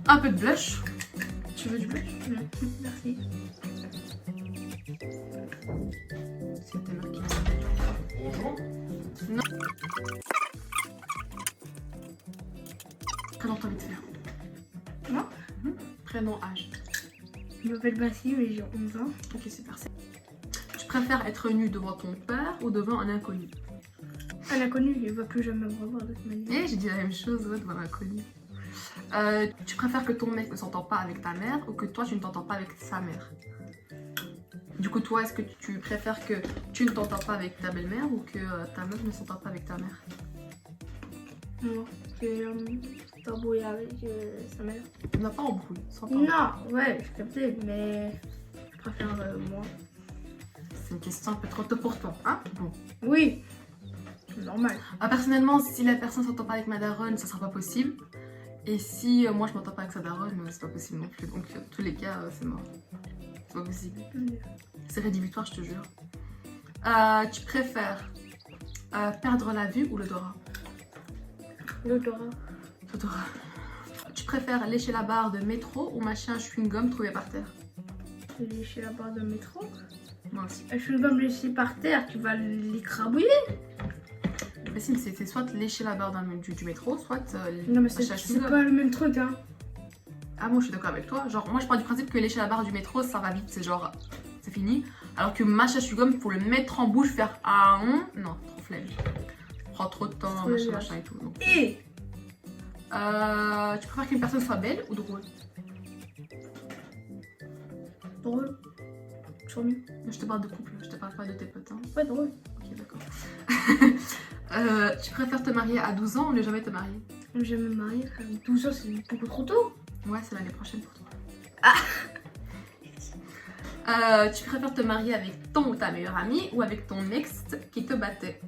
Un peu de blush. Tu veux du blush? Merci. C'était marqué. Bonjour. Non. Prénom, t'as envie de faire? Moi Prénom, âge. Je m'appelle Basile et j'ai 11 ans. Ok, super. Tu préfères être nu devant ton père ou devant un inconnu? Un inconnu, il va plus jamais me revoir de toute manière. Eh, j'ai dit la même chose, ouais, devant un inconnu. Tu préfères que ton mec ne s'entende pas avec ta mère ou que toi tu ne t'entends pas avec sa mère? Du coup, toi, est-ce que tu préfères que tu ne t'entends pas avec ta belle-mère ou que ta meuf ne s'entende pas avec ta mère? Non, c'est t'embrouiller avec sa mère. On n'a pas embrouillé, s'entend. Non, ouais, je captais, mais je préfère moi. C'est une question un peu trop tôt pour toi, hein? Bon. Oui, c'est normal. Personnellement, si la personne s'entend pas avec ma daronne, ça sera pas possible. Et si moi je m'entends pas avec sa daronne, c'est pas possible non plus. Donc, tous les cas, c'est mort. C'est pas possible. C'est rédhibitoire, je te jure. Tu préfères perdre la vue ou l'odorat? L'odorat. L'odorat. Tu préfères lécher la barre de métro ou mâcher un chewing-gum trouvé par terre? Lécher la barre de métro. Moi aussi. Je vais pas me laisser par terre, tu vas l'écrabouiller. Mais si, c'est soit lécher la barre du métro, soit Non, mais mâcher un c'est chewing-gum. pas le même truc, hein. Ah, moi je suis d'accord avec toi. Genre, moi je pars du principe que lécher la barre du métro, ça va vite, c'est genre, c'est fini. Alors que mâcher un chewing-gum, pour le mettre en bouche, faire ah, non, trop flemme. Prend trop de temps, Trop machin, bien. machin et tout. Donc. Et Tu préfères qu'une personne soit belle ou drôle? drôle. Toujours mieux. Je te parle de couple, je te parle pas de tes potes. Hein. Ouais, drôle. Ok, d'accord. Tu préfères te marier à 12 ans ou ne jamais te marier? Je vais me marier à 12 ans, c'est beaucoup trop tôt. Ouais, c'est l'année prochaine pour toi. Ah. Tu préfères te marier avec ton ou ta meilleure amie ou avec ton ex qui te battait?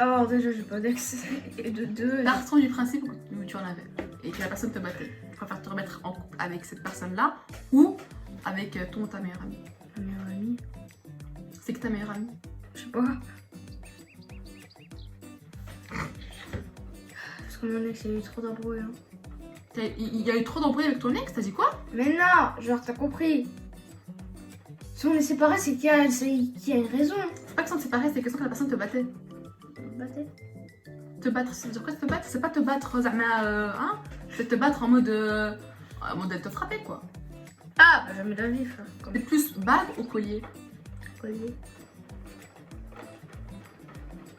Alors déjà, j'ai pas d'ex. Et de deux. Partons du principe où tu en avais et que la personne te battait. Tu préfères te remettre en couple avec cette personne-là ou avec ton ou ta meilleure amie? Ma meilleure amie. C'est que ta meilleure amie? Je sais pas. Parce que mon ex, il y a eu trop d'embrouilles. Hein. Il y a eu trop d'embrouilles avec ton ex, t'as dit quoi? Mais non, genre, t'as compris. Si on est séparés, c'est qu'il y a une raison. C'est pas que sans te séparer, c'est question que la personne te battait. Battez. Te battre, c'est dire quoi te battre? C'est pas te battre, Zama, hein? C'est te battre en mode elle te frapper quoi. Ah, bah, jamais de la vie, frère. Comme C'est plus bague ou collier? collier.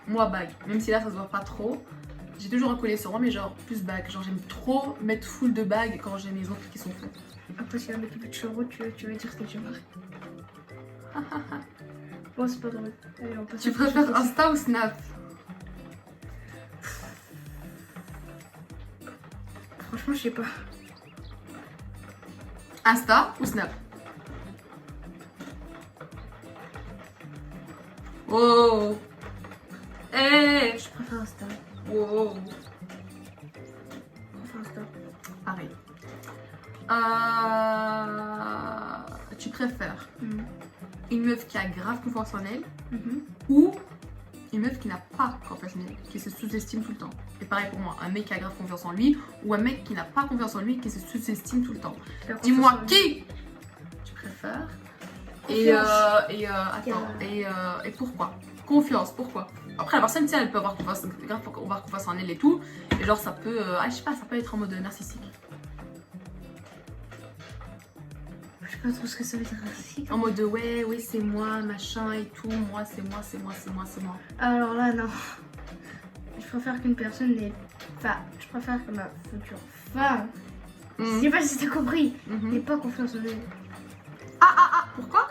Moi bague, même si là ça se voit pas trop. J'ai toujours un collier sur moi mais genre plus bague. Genre j'aime trop mettre full de bagues quand j'ai mes autres qui sont faites. Après, si un mec qui veut te chevaux, tu vas dire que tu es marié. Bon, c'est pas drôle. Allez, on passe Tu à autre préfères chose. Insta ou Snap? Franchement, je sais pas. Insta ou Snap? Oh! Eh! Je préfère Insta. Wow! Je préfère Insta. Pareil. Tu préfères une meuf qui a grave confiance en elle ou une meuf qui n'a pas confiance en elle, qui se sous-estime tout le temps? Et pareil pour moi, un mec qui a grave confiance en lui ou un mec qui n'a pas confiance en lui et qui se sous-estime tout le temps. Dis-moi qui tu préfères et pourquoi? Confiance, pourquoi? Après la personne, elle peut avoir confiance en elle et tout, et genre ça peut, je sais pas, ça peut être en mode narcissique. Je sais pas trop ce que ça veut dire ainsi. En mode ouais, c'est moi, machin et tout, moi, c'est moi. Alors là, non. Je préfère qu'une personne n'ait. Enfin, je préfère que ma future femme. Je sais pas si t'as compris. N'ait pas confiance en elle. Pourquoi?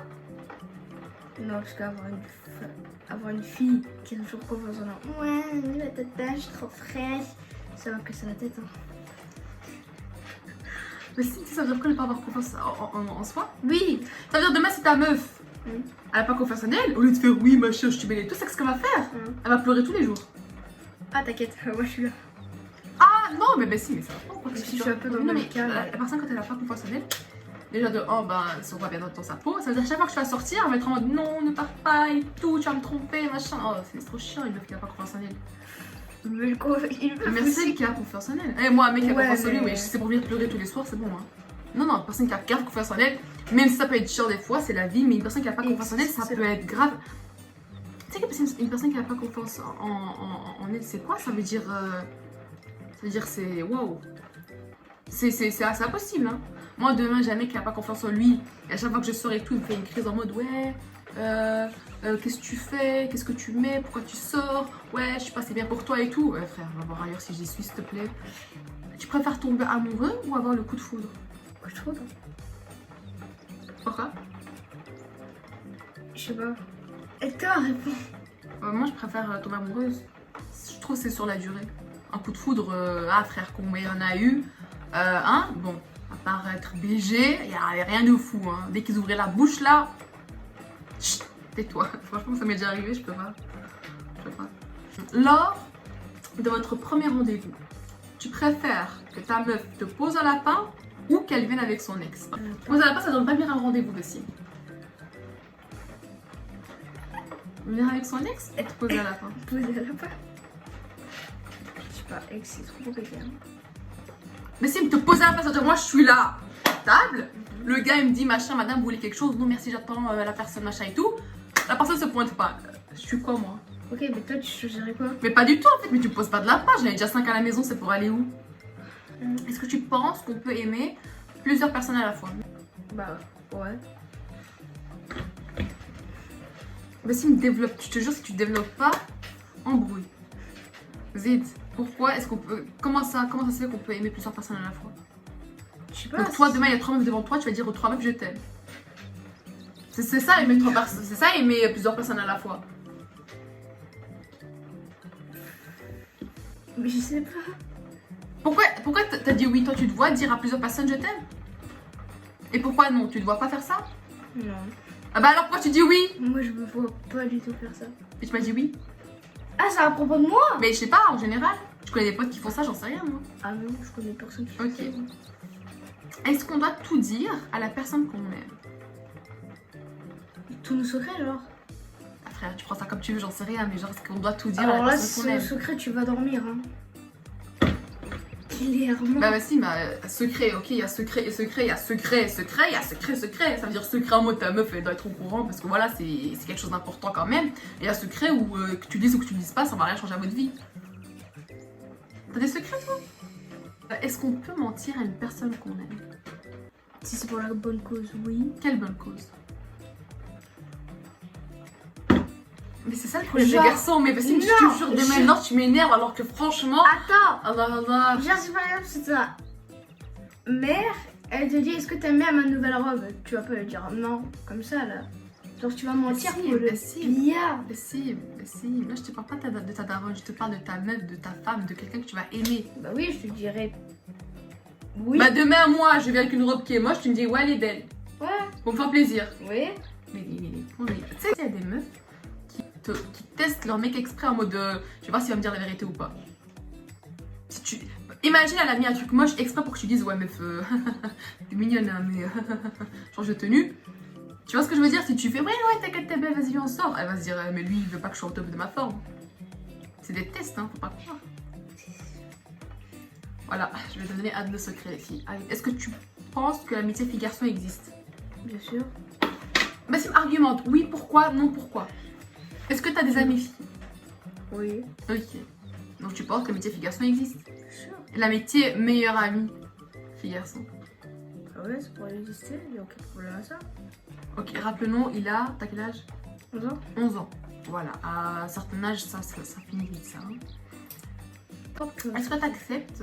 Non, parce qu'avoir une fille qui a toujours confiance en elle. Ouais, la tête je suis trop fraîche. Ça va casser la tête. Hein. Mais si, ça veut dire qu'on ne pas avoir confiance en soi. Oui. Ça veut dire demain si ta meuf, elle a pas confiance en elle, au lieu de faire oui machin, je suis belle et tout, c'est ce qu'elle va faire. Elle va pleurer tous les jours. Ah, t'inquiète, moi je suis là. Ah non, mais si, mais ça va pas. Si je suis un peu dans le Non, mais même cas. la personne, quand elle a pas confiance en elle, déjà de oh ben, si on va bien dans sa peau, ça veut dire chaque fois que tu vas sortir, elle va être en mode non, ne pars pas et tout, tu vas me tromper, machin. Oh, c'est trop chiant, une meuf qui n'a pas confiance en elle. il veut Mais c'est qui a confiance en elle. Et moi, un mec qui a Ouais, confiance en lui, mais- mais si c'est pour venir pleurer tous les soirs, c'est bon. Hein. Non, non, une personne qui a grave confiance en elle, même si ça peut être chiant des fois, c'est la vie, mais une personne qui a pas confiance en elle, ça peut être grave. Tu sais que une personne qui a pas confiance en elle, c'est quoi? Ça veut dire. Ça veut dire c'est. Waouh! C'est impossible, hein. Moi, demain, j'ai un mec qui a pas confiance en lui, et à chaque fois que je sors et tout, il me fait une crise en mode ouais. Qu'est-ce que tu fais? Qu'est-ce que tu mets? Pourquoi tu sors? Ouais, je sais pas, c'est bien pour toi et tout. Ouais, frère, on va voir ailleurs si j'y suis, s'il te plaît. Tu préfères tomber amoureux ou avoir le coup de foudre? Coup de foudre. Pourquoi? Je sais pas. Et toi, réponds. Moi, je préfère tomber amoureuse. Je trouve que c'est sur la durée. Un coup de foudre, ah frère, combien il y en a eu? Hein? Bon, à part être BG, il n'y a rien de fou. Hein. Dès qu'ils ouvraient la bouche là, chut, tais-toi. Franchement, ça m'est déjà arrivé, je peux pas. Je peux pas. Lors de votre premier rendez-vous, tu préfères que ta meuf te pose un lapin ou qu'elle vienne avec son ex? Poser un lapin, ça donne pas bien un rendez-vous aussi. Venir avec son ex et te poser un lapin. Poser un lapin. Je sais pas, ex, c'est trop compliqué. Hein. Mais s'il me te pose un lapin, ça veut dire moi je suis là, table. Le gars il me dit machin, madame, vous voulez quelque chose? Non merci, j'attends la personne machin et tout. La personne se pointe pas. Je suis quoi moi? Ok, mais toi tu choisirais quoi? Mais pas du tout en fait, mais tu me poses pas de lapin, j'en ai déjà 5 à la maison, c'est pour aller où? Est-ce que tu penses qu'on peut aimer plusieurs personnes à la fois? Bah ouais. Mais s'il me développe, je te jure, si tu développes pas, embrouille. Zid, pourquoi est-ce qu'on peut. Comment ça se fait qu'on peut aimer plusieurs personnes à la fois? Je sais pas. Donc toi, demain, il y a 3 meufs devant toi, tu vas dire aux 3 meufs je t'aime. C'est ça aimer 3 personnes. C'est ça aimer plusieurs personnes à la fois. Mais je sais pas. Pourquoi t'as dit oui? Toi, tu te vois dire à plusieurs personnes je t'aime? Et pourquoi non? Tu ne dois pas faire ça? Non. Ah bah alors pourquoi tu dis oui? Moi je me vois pas du tout faire ça. Et tu m'as dit oui. Ah, c'est à propos de moi? Mais je sais pas, en général. Je connais des potes qui font ça, j'en sais rien moi. Ah non, je connais personne qui fait Ok. ça. Est-ce qu'on doit tout dire à la personne qu'on aime? Tous nos secrets, genre. Ah, frère, tu prends ça comme tu veux, j'en sais rien, mais genre est-ce qu'on doit tout dire à Alors la là, personne c'est qu'on le aime? secret, tu vas dormir. Hein. Clairement. Bah si, secret, ok, il y a secret et secret, il y a secret et secret, il y a secret, secret. Ça veut dire secret en mode ta meuf elle doit être au courant parce que voilà, c'est quelque chose d'important quand même. Et il y a secret où que tu dises ou que tu dises pas, ça va rien changer à votre vie. T'as des secrets toi? Est-ce qu'on peut mentir à une personne qu'on aime? Si c'est pour la bonne cause, oui. Quelle bonne cause? Mais c'est ça le problème des Genre, garçons, mais parce que non, je te jure, dès maintenant tu m'énerves alors que franchement. Attends. Allah. Genre, si par exemple, c'est ta mère, elle te dit est-ce que t'aimes bien ma nouvelle robe? Tu vas pas lui dire non, comme ça là. Genre, tu vas mentir si, pour le mais si. bien. Mais si. Moi je te parle pas de ta daronne, je te parle de ta meuf, de ta femme, de quelqu'un que tu vas aimer. Bah oui, je te dirais. Oui. Bah demain moi je viens avec une robe qui est moche, tu me dis ouais elle est belle. Ouais. Pour me faire plaisir. Oui. Mais tu sais qu'il y a des meufs qui testent leur mec exprès en mode je vais voir s'il va me dire la vérité ou pas. Si tu... Imagine elle a mis un truc moche exprès pour que tu dises ouais meuf t'es mignonne hein, mais change de tenue. Tu vois ce que je veux dire? Si tu fais ouais t'inquiète t'es belle, vas-y on sort, elle va se dire mais lui il veut pas que je sois au top de ma forme. C'est des tests hein, faut pas croire. Voilà, je vais te donner un de nos secrets les filles. Est-ce que tu penses que l'amitié fille-garçon existe? Bien sûr. Bah si argumente, oui pourquoi, non pourquoi. Est-ce que t'as des amis filles? Oui. Ok. Donc tu penses que l'amitié fille-garçon existe? Bien sûr. L'amitié meilleure amie fille-garçon. Ah ouais, ça pourrait exister, il n'y a aucun problème à ça. Ok, rappelons, il a, t'as quel âge? 11 ans. 11 ans. Voilà, à un certain âge, ça finit vite ça. Hein. Est-ce que tu acceptes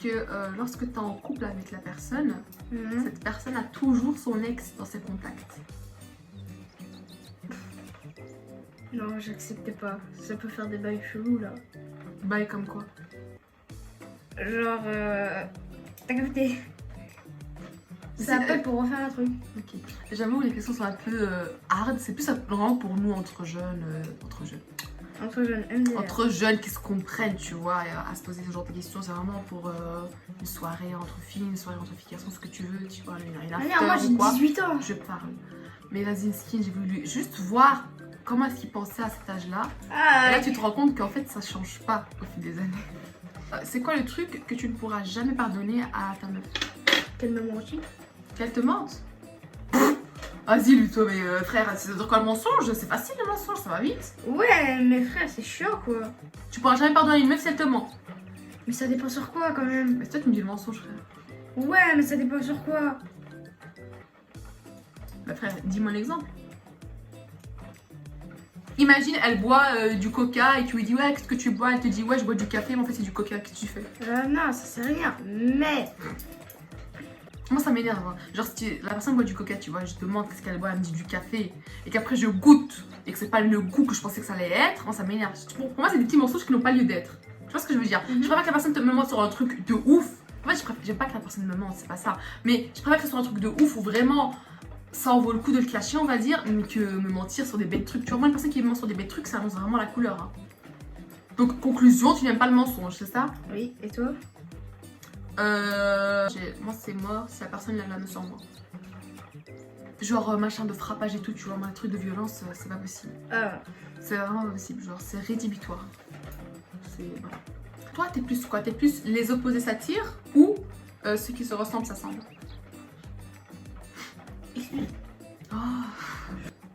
que lorsque tu es en couple avec la personne, cette personne a toujours son ex dans ses contacts? Non, j'acceptais pas. Ça peut faire des bails chelous là. Bail comme quoi? Genre, t'as capté? Ça appelle pour refaire un truc. Ok. J'avoue, les questions sont un peu hard. C'est plus vraiment pour nous entre jeunes. Entre jeunes, MDR. Entre jeunes qui se comprennent, tu vois, à se poser ce genre de questions. C'est vraiment pour une soirée entre filles, une soirée entre filles garçons, ce que tu veux, tu vois, une Ah after merde, moi j'ai ou quoi. 18 ans. Je parle. Mais vas-y, Skin, j'ai voulu juste voir comment est-ce qu'il pensait à cet âge-là. Ah, Et là, tu te rends compte qu'en fait, ça change pas au fil des années. C'est quoi le truc que tu ne pourras jamais pardonner à ta meuf? qu'elle me mentit. Qu'elle te mente? Vas-y, Luto, mais frère, c'est quoi le mensonge? C'est facile le mensonge, ça va vite. Ouais, mais frère, c'est chiant quoi. Tu pourras jamais pardonner une meuf si elle te ment. Mais ça dépend sur quoi quand même. Mais toi, tu me dis le mensonge, frère. Ouais, mais ça dépend sur quoi. Bah, frère, dis-moi l'exemple. Imagine, elle boit du coca et tu lui dis ouais, qu'est-ce que tu bois? Elle te dit ouais, je bois du café, mais en fait, c'est du coca. Qu'est-ce que tu fais? Non, ça c'est rien. Mais. Moi, ça m'énerve. Hein. Genre, si la personne boit du coca, tu vois, je demande qu'est-ce qu'elle boit, elle me dit du café, et qu'après je goûte, et que c'est pas le goût que je pensais que ça allait être, moi, ça m'énerve. Pour moi, c'est des petits mensonges qui n'ont pas lieu d'être. Tu vois ce que je veux dire? Je préfère que la personne me mente sur un truc de ouf. En fait, j'aime pas que la personne me mente, c'est pas ça. Mais je préfère que ce soit un truc de ouf où vraiment ça en vaut le coup de le clasher, on va dire, mais que me mentir sur des bêtes trucs. Tu vois, moi, une personne qui me ment sur des bêtes trucs, ça annonce vraiment la couleur. Hein. Donc, conclusion, tu n'aimes pas le mensonge, c'est ça? Oui, et toi? Moi, c'est mort si la personne la lame sur moi. Genre, machin de frappage et tout, tu vois, moi, un truc de violence, c'est pas possible. Ah. C'est vraiment pas possible, genre, c'est rédhibitoire. C'est. Voilà. Toi, t'es plus quoi? T'es plus les opposés s'attirent ou ceux qui se ressemblent s'assemblent? Oh.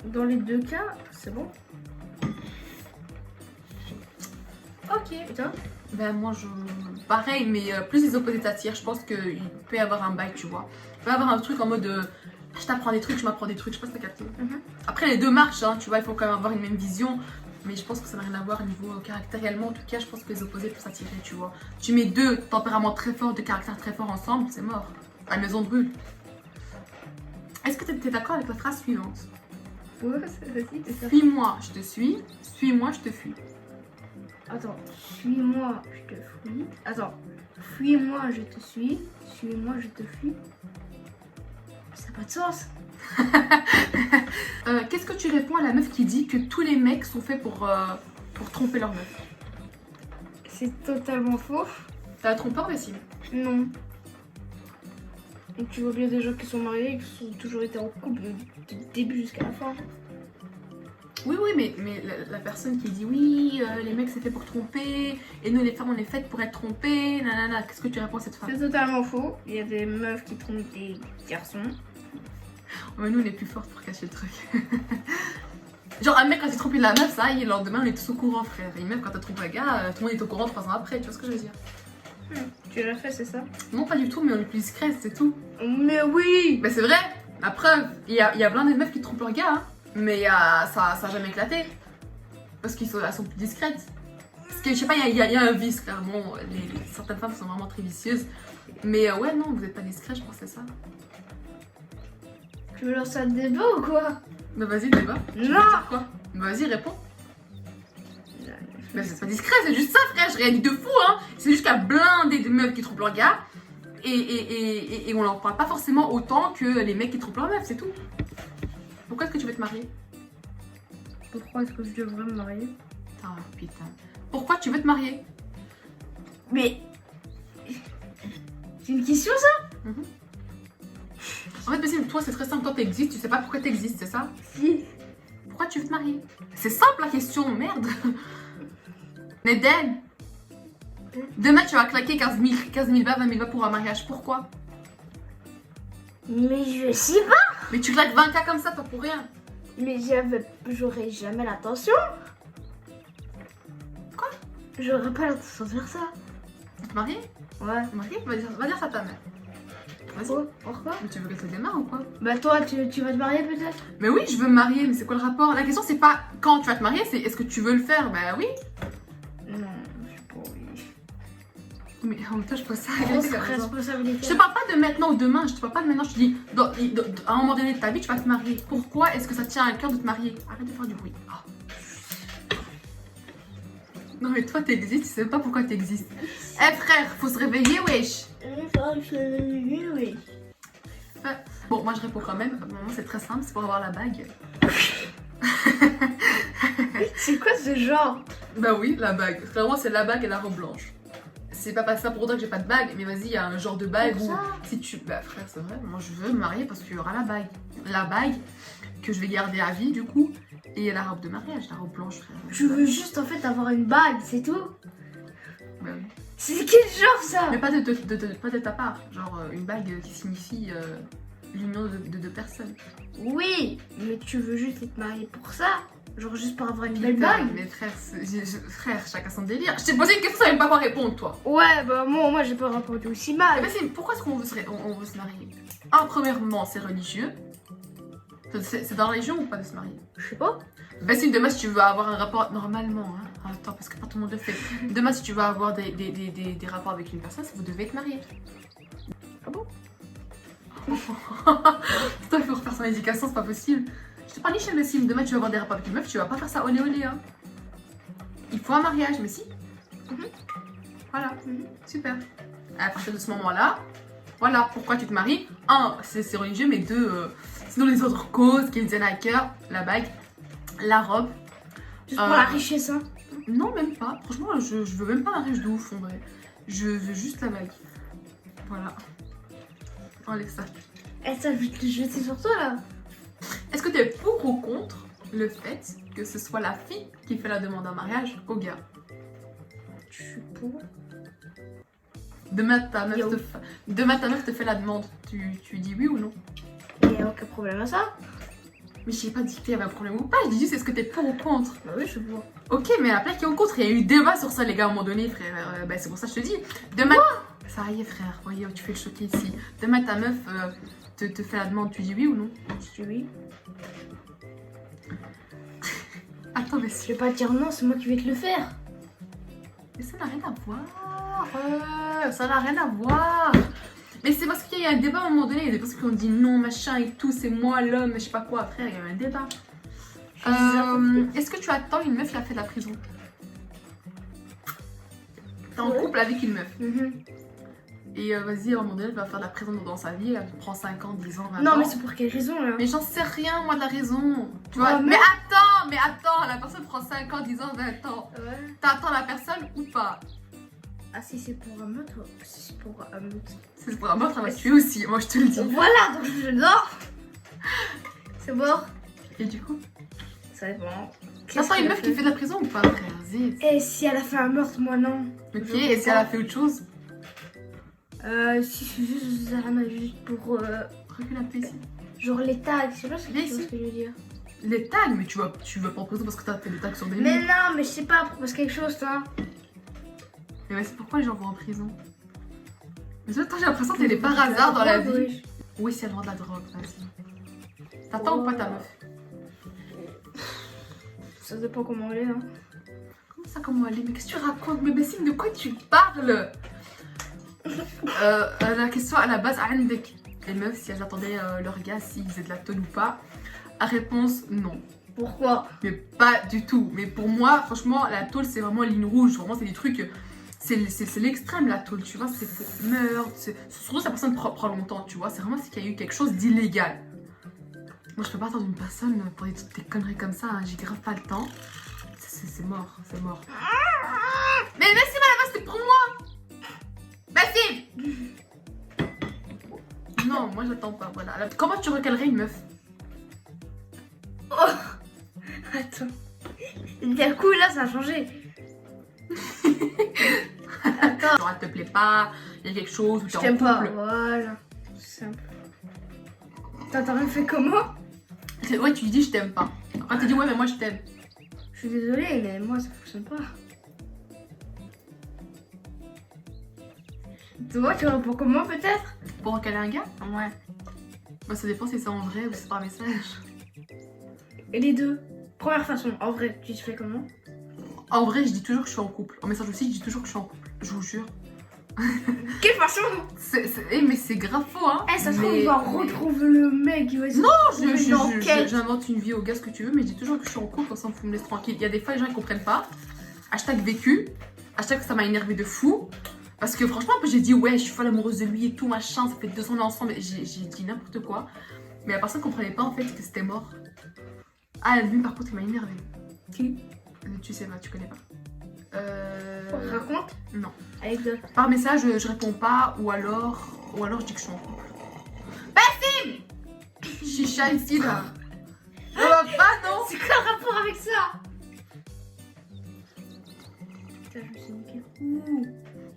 Dans les deux cas, c'est bon. Ok, et toi? Ben moi je... Pareil, mais plus les opposés s'attirent, je pense qu'il peut y avoir un bail, tu vois. Il peut y avoir un truc en mode je t'apprends des trucs, je m'apprends des trucs, je sais pas si t'as capté. Après les deux marchent, hein, tu vois, il faut quand même avoir une même vision. Mais je pense que ça n'a rien à voir au niveau caractériellement. En tout cas, je pense que les opposés peuvent s'attirer, tu vois. Tu mets deux tempéraments très forts, deux caractères très forts ensemble, c'est mort. La maison brûle. Est-ce que t'es d'accord avec la phrase suivante? Ouais, vas-y, c'est ça. Fuis-moi, je te suis. Suis-moi, je te fuis. Attends, suis-moi, je te fuis. Attends, fuis-moi, je te suis. Suis-moi, je te fuis. Ça n'a pas de sens. Qu'est-ce que tu réponds à la meuf qui dit que tous les mecs sont faits pour tromper leur meuf? C'est totalement faux. T'as la trompeur, Vessie? Non. Et tu vois bien des gens qui sont mariés et qui ont toujours été en couple du début jusqu'à la fin. Oui, mais la personne qui dit oui, les mecs c'est fait pour tromper, et nous les femmes on est faites pour être trompées, nanana, qu'est-ce que tu réponds à cette phrase? C'est totalement faux. Il y a des meufs qui trompent des garçons. Mais nous on est plus fortes pour cacher le truc. Genre un mec quand il trompe la meuf, ça y est, le lendemain on est tous au courant, frère. Et même quand t'as trompé un gars, tout le monde est au courant 3 ans après, tu vois ce que je veux dire? Tu l'as fait, c'est ça? Non, pas du tout, mais on est plus discret, c'est tout. Mais oui! Mais c'est vrai, la preuve, il y a plein de meufs qui trompent leur gars, hein. Mais ça a jamais éclaté. Parce qu'elles sont plus discrètes. Parce que je sais pas, il y a un vice, clairement. Certaines femmes sont vraiment très vicieuses. Mais ouais, non, vous êtes pas discret, je pense que c'est ça. Tu veux lancer un débat ou quoi? Bah vas-y, débat. Tu veux Non! dire quoi? Bah vas-y, réponds. Mais c'est pas discret, c'est juste ça, frère, je rien dit de fou, hein. C'est juste qu'il y a blindé de meufs qui trompent leur gars. Et on leur parle pas forcément autant que les mecs qui trompent leur meuf, c'est tout. Pourquoi est-ce que tu veux te marier? Pourquoi est-ce que je devrais me marier? Ah putain. Pourquoi tu veux te marier? Mais... C'est une question ça? En fait, Bessie, toi c'est très simple, toi t'existes, tu sais pas pourquoi t'existes, c'est ça? Si. Pourquoi tu veux te marier? C'est simple la question, merde. Neden, demain tu vas claquer 15 000 balles, 20 000 balles pour un mariage, pourquoi? Mais je sais pas. Mais tu claques 20K comme ça, toi pour rien. Mais j'aurais jamais l'intention. Quoi? J'aurais pas l'intention de faire ça. Te marier? Ouais. Te marier? Va dire ça à ta mère. Vas-y. Pourquoi? Mais tu veux qu'elle te démarre ou quoi? Bah toi, tu vas te marier peut-être? Mais oui, je veux me marier, mais c'est quoi le rapport? La question c'est pas quand tu vas te marier, c'est est-ce que tu veux le faire? Bah oui. Non, je sais pas, oui. Mais en même temps, je pose ça à Grosse quelqu'un. responsabilité. Je te parle pas de maintenant ou demain, je te parle pas de maintenant, je te dis, à un moment donné de ta vie, tu vas te marier. Pourquoi est-ce que ça te tient à cœur de te marier? Arrête de faire du bruit. Ah. Non mais toi t'existes, tu sais pas pourquoi t'existes. Eh frère, faut se réveiller, wesh. Oui. Bon, moi je réponds quand même, maman c'est très simple, c'est pour avoir la bague. C'est quoi ce genre? Bah oui, la bague. Vraiment c'est la bague et la robe blanche. C'est pas ça pour autant que j'ai pas de bague, mais vas-y, il y a un genre de bague où si tu... Bah frère, c'est vrai, moi je veux me marier parce qu'il y aura la bague. La bague que je vais garder à vie du coup. Et la robe de mariage, la robe blanche, frère. Tu veux juste en fait avoir une bague, c'est tout? Bah oui. C'est quel genre ça? Mais pas de ta part. Genre une bague qui signifie l'union de deux personnes. Oui, mais tu veux juste être marié pour ça? Genre juste pour avoir une belle Putain, bague? mais frère, chacun son délire. Je t'ai posé une question, ça savais pas quoi répondre, toi. Ouais, bah moi j'ai pas répondu aussi Eh mal. ben, pourquoi est-ce qu'on veut se marier? Premièrement, c'est religieux. C'est dans la religion ou pas de se marier? Je sais pas. Ben si demain si tu veux avoir un rapport normalement, hein, attends parce que pas tout le monde le fait. Demain si tu veux avoir des rapports avec une personne, vous devez être marié. Ah bon? Putain, il faut refaire son éducation, c'est pas possible. Je te parle chez le sim, demain tu vas avoir des rapports avec une meuf, tu vas pas faire ça olé olé hein. Il faut un mariage, mais si. Voilà, super. À partir de ce moment-là, voilà pourquoi tu te maries. Un, c'est religieux, mais deux, sinon les autres causes qui me tiennent à cœur, la bague, la robe. Juste pour la richesse, hein? Non, même pas. Franchement, je veux même pas un riche de ouf en vrai. Je veux juste la bague. Voilà. Enlève ça. Eh, ça, je vais te jeter sur toi là. Est-ce que tu es pour ou contre le fait que ce soit la fille qui fait la demande en mariage au gars? Je suis pour. Demain ta meuf te fait la demande. Tu dis oui ou non? Il n'y a aucun problème à ça. Mais je n'ai pas dit qu'il y avait un problème ou pas. Je dis juste est-ce que tu es pour ou contre? Bah oui, je suis pour. Ok, mais la plaque qui est en contre, il y a eu débat sur ça les gars à un moment donné, frère. Bah, c'est pour ça que je te dis. Demain. Ça y est, frère. Voyez, tu fais le choquer ici. Demain ta meuf te fait la demande. Tu dis oui ou non? Je dis oui. Attends, mais Je vais pas te dire non, c'est moi qui vais te le faire. Mais ça n'a rien à voir. Ça n'a rien à voir. Mais c'est parce qu'il y a eu un débat à un moment donné. Il y a des personnes qui ont dit non, machin et tout. C'est moi l'homme, je sais pas quoi. Frère, il y a eu un débat. Est-ce que tu attends une meuf qui a fait de la prison? T'es en couple avec une meuf. Et vas-y, à un moment donné, elle va faire de la prison dans sa vie. Elle prend 5 ans, 10 ans, 20 ans. Non, mais c'est pour quelle raison là? Mais j'en sais rien, moi, de la raison. Tu vois, Oh, mais attends, la personne prend 5 ans, 10 ans, 20 ans. Ouais. T'attends la personne ou pas? Ah, si c'est pour un meurtre, si c'est pour un meurtre. C'est pour un meurtre, elle va te tuer aussi, moi je te le dis. Voilà, donc je dors. C'est mort. Et du coup? Ça dépend. T'attends une meuf qui fait de la prison ou pas, frère? Zit. Et si elle a fait un meurtre, moi non. Ok, et si elle a fait autre chose? Si c'est juste, juste pour. Recule un peu ici. Genre les tags, je sais pas ce que, Viens tu vois ici. ce que je veux dire. Les tags, mais tu vas pas en prison parce que t'as fait des tags sur des Mais murs. non, mais je sais pas, propose quelque chose, toi. Mais c'est pourquoi les gens vont en prison? Mais toi, j'ai l'impression que t'es des par hasard dans la vie. Oui, si elle vend de la drogue, vas-y. T'attends ou pas ta meuf? Ça dépend comment elle est, hein. Comment ça, comment elle est? Mais qu'est-ce que tu racontes? Mais Bessim, de quoi tu parles? La question à la base, عندك les meufs, si elles attendaient leur gars, s'ils faisaient de la tôle ou pas? Réponse, non. Pourquoi? Mais pas du tout. Mais pour moi, franchement, la tôle, c'est vraiment ligne rouge. Vraiment, c'est des trucs... C'est l'extrême, la tôle, tu vois. C'est pour meurtre. Surtout si la personne prend longtemps, tu vois. C'est vraiment qu'il y a eu quelque chose d'illégal. Moi, je peux pas attendre une personne pour des conneries comme ça. Hein. J'ai grave pas le temps. C'est mort, c'est mort. Mais Bessim, à la base, c'était pour moi. Bessim. Non, moi, j'attends pas, voilà. Alors, comment tu recalerais une meuf? Oh. Attends. D'un coup, là, ça a changé. Attends. Genre, elle te plaît pas, il y a quelque chose où t'es en t'aime pas. couple. Voilà. C'est simple. T'as rien fait comment? Ouais, tu lui dis je t'aime pas. Après, tu dis ouais, mais moi je t'aime. Je suis désolée, mais moi, ça fonctionne pas. Toi, tu réponds comment peut-être? Pour recaler un gars? Ouais. Bah, ça dépend si c'est en vrai ou si c'est par message. Et les deux? Première façon, en vrai, tu te fais comment? En vrai, je dis toujours que je suis en couple. En message aussi, je dis toujours que je suis en couple. Je vous jure. Quelle façon? Mais c'est grave faux, hein. Eh, ça se trouve, on va retrouver le mec. Non, j'invente une vie au gars, ce que tu veux, mais je dis toujours que je suis en couple, comme ça on me laisse tranquille. Il y a des fois, les gens ils comprennent pas. Hashtag vécu. Hashtag ça m'a énervé de fou. Parce que franchement, j'ai dit ouais, je suis folle amoureuse de lui et tout, machin, ça fait 2 ans ensemble. J'ai dit n'importe quoi. Mais la personne comprenait pas en fait que c'était mort. Ah, lui par contre, il m'a énervé. Qui? Tu sais pas, tu connais pas. Raconte? Non. Anecdote. Par message, je réponds pas, ou alors je dis que je suis en couple. Bassim! Chicha ici là. Ça va pas, non? C'est quoi le rapport avec ça. Putain, je me suis niqué. Ouh.